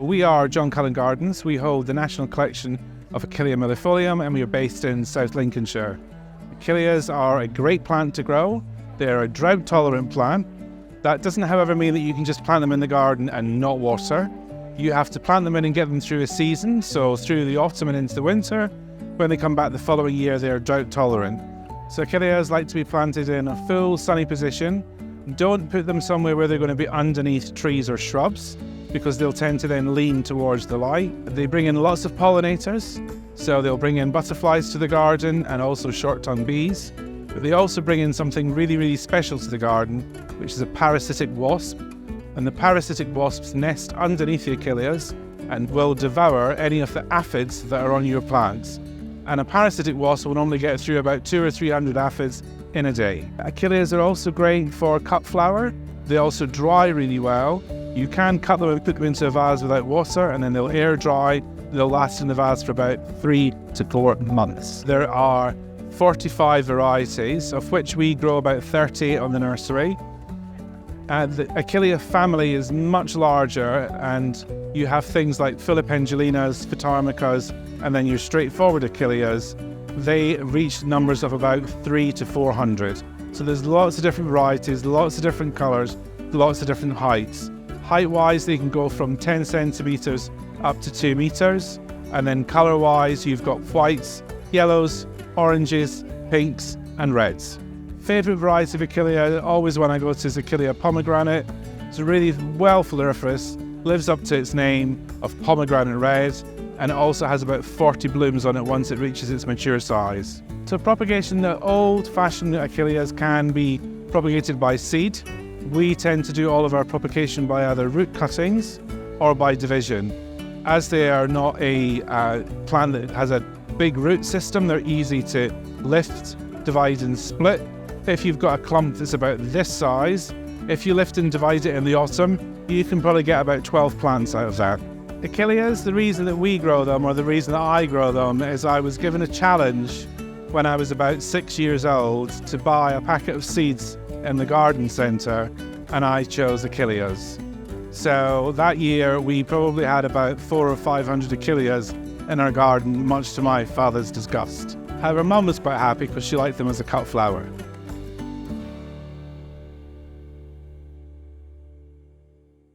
we are John Cullen Gardens. We hold the national collection of Achillea millefolium and we are based in South Lincolnshire. Achilleas are a great plant to grow. They're a drought-tolerant plant. That doesn't, however, mean that you can just plant them in the garden and not water. You have to plant them in and get them through a season, so through the autumn and into the winter. When they come back the following year, they're drought-tolerant. So Achilleas like to be planted in a full sunny position. Don't put them somewhere where they're going to be underneath trees or shrubs, because they'll tend to then lean towards the light. They bring in lots of pollinators, so they'll bring in butterflies to the garden and also short-tongued bees. But they also bring in something really, really special to the garden, which is a parasitic wasp. And the parasitic wasps nest underneath the Achilleas and will devour any of the aphids that are on your plants. And a parasitic wasp will normally get through about 200 or 300 aphids in a day. Achilleas are also great for cut flower. They also dry really well. You can cut them and put them into a vase without water, and then they'll air dry. They'll last in the vase for about 3 to 4 months. There are 45 varieties, of which we grow about 30 on the nursery. The Achillea family is much larger, and you have things like Philippendulinas, Phytarmicas, and then your straightforward Achilleas. They reach numbers of about 300 to 400. So there's lots of different varieties, lots of different colours, lots of different heights. Height-wise, they can go from 10 centimetres up to 2 metres. And then colour-wise, you've got whites, yellows, oranges, pinks and reds. Favourite variety of Achillea, always when I go to, is Achillea Pomegranate. It's really well floriferous, lives up to its name of pomegranate red, and it also has about 40 blooms on it once it reaches its mature size. So propagation, the old-fashioned Achilleas can be propagated by seed. We tend to do all of our propagation by either root cuttings or by division. As they are not a plant that has a big root system, they're easy to lift, divide and split. If you've got a clump that's about this size, if you lift and divide it in the autumn, you can probably get about 12 plants out of that. Achilleas, the reason that we grow them, or the reason that I grow them, is I was given a challenge when I was about 6 years old to buy a packet of seeds in the garden centre, and I chose Achilleas. So that year we probably had about 400 or 500 Achilleas in our garden, much to my father's disgust. However, Mum was quite happy because she liked them as a cut flower.